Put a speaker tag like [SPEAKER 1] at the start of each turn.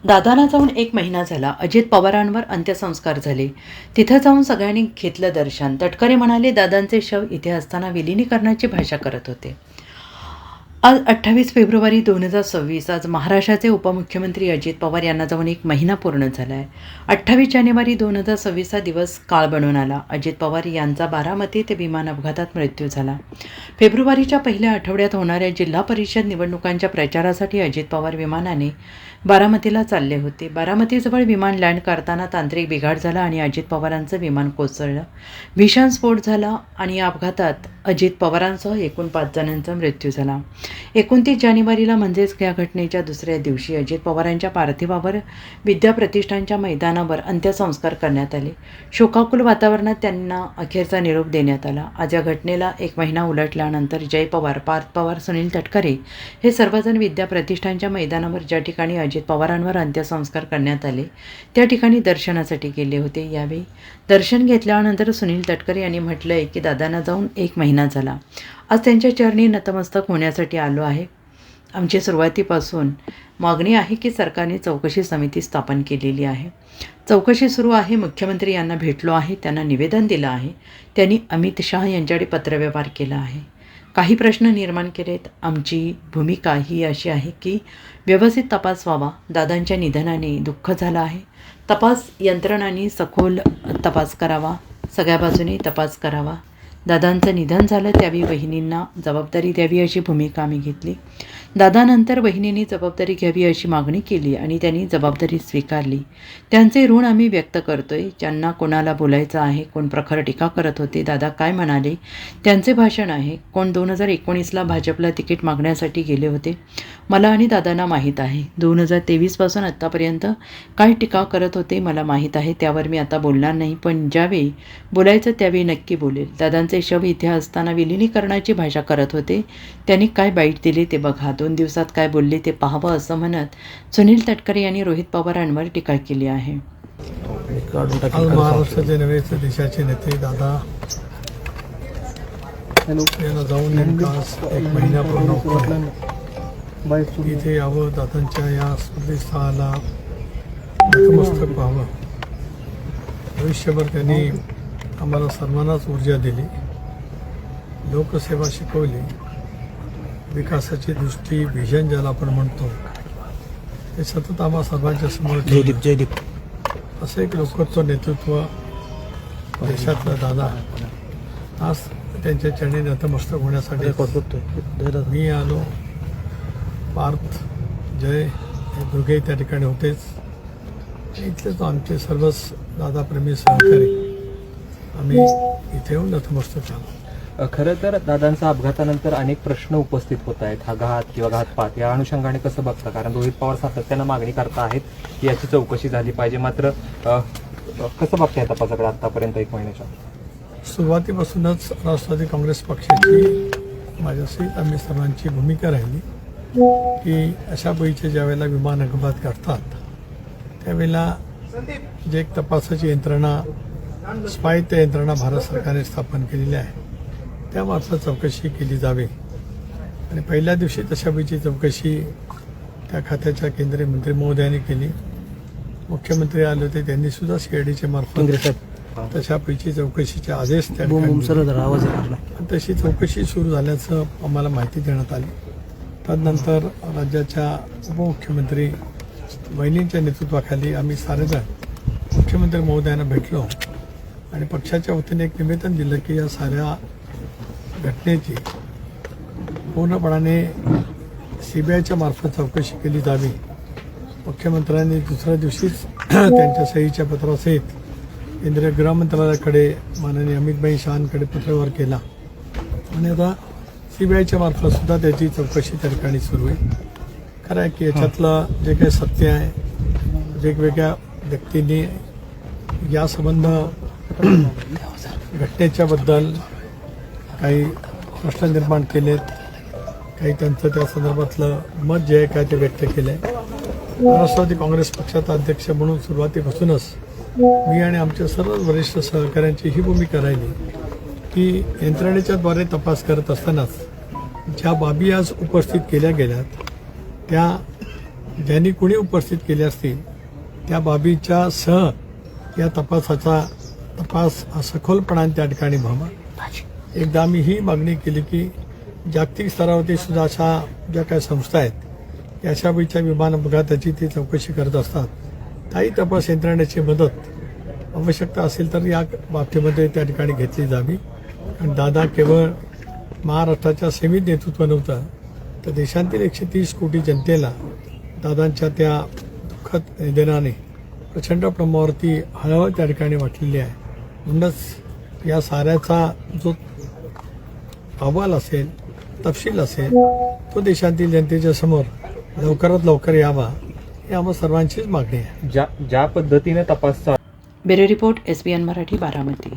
[SPEAKER 1] दादांना जाऊन 1 महिना झाला. अजित पवारांवर अंत्यसंस्कार झाले. तिथं जाऊन सगळ्यांनी घेतलं दर्शन. तटकरे म्हणाले, दादांचे शव इथे असताना विलिनीकरणाची भाषा करत होते. आज 28 फेब्रुवारी 2026. आज महाराष्ट्राचे उपमुख्यमंत्री अजित पवार यांना जाऊन 1 महिना पूर्ण झाला आहे. 28 जानेवारी 2026 हा दिवस काळ बनून आला. अजित पवार यांचा बारामती ते विमान अपघातात मृत्यू झाला. फेब्रुवारीच्या पहिल्या आठवड्यात होणाऱ्या जिल्हा परिषद निवडणुकांच्या प्रचारासाठी अजित पवार विमानाने बारामतीला चालले होते. बारामतीजवळ विमान लँड करताना तांत्रिक बिघाड झाला आणि अजित पवारांचं विमान कोसळलं. भीषण स्फोट झाला आणि या अपघातात अजित पवारांसह एकूण 5 जणांचा मृत्यू झाला. 29 जानेवारीला म्हणजेच या घटनेच्या दुसऱ्या दिवशी अजित पवारांच्या पार्थिवावर विद्या प्रतिष्ठानच्या मैदानावर अंत्यसंस्कार करण्यात आले. शोकाकुल वातावरणात त्यांना अखेरचा निरोप देण्यात आला. आज या घटनेला 1 महिना उलटल्यानंतर जय पवार, पार्थ पवार, सुनील तटकरे हे सर्वजण विद्या प्रतिष्ठानच्या मैदानावर ज्या ठिकाणी अजित पवारांवर अंत्यसंस्कार करण्यात आले त्या ठिकाणी दर्शनासाठी गेले होते. यावेळी दर्शन घेतल्यानंतर सुनील तटकरे यांनी म्हटलं आहे की दादांना जाऊन 1 महिना झाला. आज त्यांच्या चरणी नतमस्तक होण्यासाठी आलो आहे. आमची सुरुवातीपासून मागणी आहे की सरकारने चौकशी समिती स्थापन केलेली आहे. चौकशी सुरू आहे. मुख्यमंत्री यांना भेटलो आहे, त्यांना निवेदन दिलं आहे. त्यांनी अमित शहा यांच्याकडे पत्रव्यवहार केला आहे. काही प्रश्न निर्माण केलेत. आमची भूमिका ही अशी आहे की व्यवस्थित तपास व्हावा. दादांच्या निधनाने दुःख झालं आहे. तपास यंत्रणांनी सखोल तपास करावा, सगळ्या बाजूने तपास करावा. दादांचं निधन झालं त्यावेळी बहिणींना जबाबदारी द्यावी अशी भूमिका आम्ही घेतली. दादानंतर बहिणींनी जबाबदारी घ्यावी अशी मागणी केली आणि त्यांनी जबाबदारी स्वीकारली. त्यांचे ऋण आम्ही व्यक्त करतोय. ज्यांना कोणाला बोलायचं आहे, कोण प्रखर टीका करत होते, दादा काय म्हणाले, त्यांचे भाषण आहे. कोण 2019ला भाजपला तिकीट मागण्यासाठी गेले होते, मला आणि दादांना माहीत आहे. 2023पासून आत्तापर्यंत काय टीका करत होते मला माहीत आहे. त्यावर मी आता बोलणार नाही, पण ज्यावेळी बोलायचं त्यावेळी नक्की बोलेल. दादांचे शव इथे असताना विलिनीकरणाची भाषा करत होते. त्यांनी काय बाईट दिले ते बघा. 2 दिवसात काय बोलले ते पाहावं असं म्हणत सुनील तटकरे यांनी रोहित पवारांवर टीका केली आहे.
[SPEAKER 2] आज महाराष्ट्राचे नव्हे तर देशाचे नेते दादा यांना जाऊन नेमका 1 महिना पूर्ण होतो. इथे यावं, दादांच्या या स्मृतिस्थळाला नतमस्तक व्हावं. आयुष्यभर त्यांनी आम्हाला सर्वांनाच ऊर्जा दिली, लोकसेवा शिकवली, विकासाची दृष्टी, व्हिजन ज्याला आपण म्हणतो ते सतत आम्हा सर्वांच्या समोर जयदीप असं एक लोकत्व नेतृत्व देशातला दादा आज त्यांच्या चरणी नतमस्तक होण्यासाठी मी आलो. पार्थ, जय हे दोघेही त्या ठिकाणी होतेच. इथलेच आमचे सर्वच दादाप्रेमी सहकारी आम्ही इथे येऊन नतमस्तक झालो.
[SPEAKER 3] खरं तर दादांच्या अपघातानंतर अनेक प्रश्न उपस्थित होत आहेत. हा घात किंवा घातपात या अनुषंगाने कसं बघता? कारण रोहित पवार सातत्यानं मागणी करता आहेत की याची चौकशी झाली पाहिजे, मात्र कसं बघताय तपासाकडे आतापर्यंत 1 महिन्याच्या?
[SPEAKER 2] सुरुवातीपासूनच राष्ट्रवादी काँग्रेस पक्षाची माझ्यासहित आम्ही सर्वांची भूमिका राहिली की अशा वेळीचे ज्यावेळेला विमान अपघात करतात त्यावेळेला जे एक तपासाची यंत्रणा, स्वायत्त यंत्रणा भारत सरकारने स्थापन केलेली आहे त्यामार्फत चौकशी केली जावी. आणि पहिल्या दिवशी तशा वेळीची चौकशी त्या खात्याच्या केंद्रीय मंत्री महोदयांनी केली. मुख्यमंत्री आले होते, त्यांनी सुद्धा CIDच्या मार्फत तशा पैकी चौकशीचे आदेश त्या तशी चौकशी सुरू झाल्याचं आम्हाला माहिती देण्यात आली. तदनंतर राज्याच्या उपमुख्यमंत्री वहिनींच्या नेतृत्वाखाली आम्ही सारेजण मुख्यमंत्री महोदयांना भेटलो आणि पक्षाच्या वतीने एक निवेदन दिलं की या साऱ्या घटनेची पूर्णपणाने CBIच्या मार्फत चौकशी केली जावी. मुख्यमंत्र्यांनी दुसऱ्या दिवशीच त्यांच्या सहीच्या पत्रासहित केंद्रीय गृहमंत्रालयाकडे माननीय अमित शहांकडे पत्रव्यवहार केला आणि आता CBIच्या मार्फत सुद्धा त्याची चौकशी त्या ठिकाणी सुरू आहे. खरं आहे की याच्यातलं जे काही सत्य आहे, वेगवेगळ्या व्यक्तींनी या संबंध घटनेच्याबद्दल काही प्रश्न निर्माण केलेत, काही त्यांचं त्या संदर्भातलं मत जे आहे काय ते व्यक्त केलं आहे. राष्ट्रवादी काँग्रेस पक्षाचा अध्यक्ष म्हणून सुरुवातीपासूनच मी आणि आमच्या सर्व वरिष्ठ सहकाऱ्यांची ही भूमिका राहिली की यंत्रणेच्याद्वारे तपास करत असतानाच ज्या बाबी आज उपस्थित केल्या गेल्यात त्या ज्यांनी कुणी उपस्थित केले असतील त्या बाबीच्या सह या तपास सखोलपणाने त्या ठिकाणी व्हावा. एकदा आम्ही ही मागणी केली की जागतिक स्तरावरती सुद्धा अशा ज्या काही संस्था आहेत या अशा पैच्या विमान अपघाताची ती चौकशी करत असतात. त्याही तपास यंत्रणेची मदत आवश्यकता असेल तर या बाबतीमध्ये त्या ठिकाणी घेतली जावी. आणि दादा केवळ महाराष्ट्राच्या सीमित नेतृत्व नव्हतं तर देशातील 130 कोटी जनतेला दादांच्या त्या दुःखद निधनाने प्रचंड प्रमाणावरती हळहळ त्या ठिकाणी वाटलेली आहे. म्हणूनच या साऱ्याचा जो अहवाल असेल, तपशील असेल, तो देशातील जनतेच्या समोर लवकरात लवकर यावा ही आम्हा सर्वांचीच मागणी आहे.
[SPEAKER 3] ज्या पद्धतीने तपास
[SPEAKER 1] bureau report SBN Marathi, Baramati.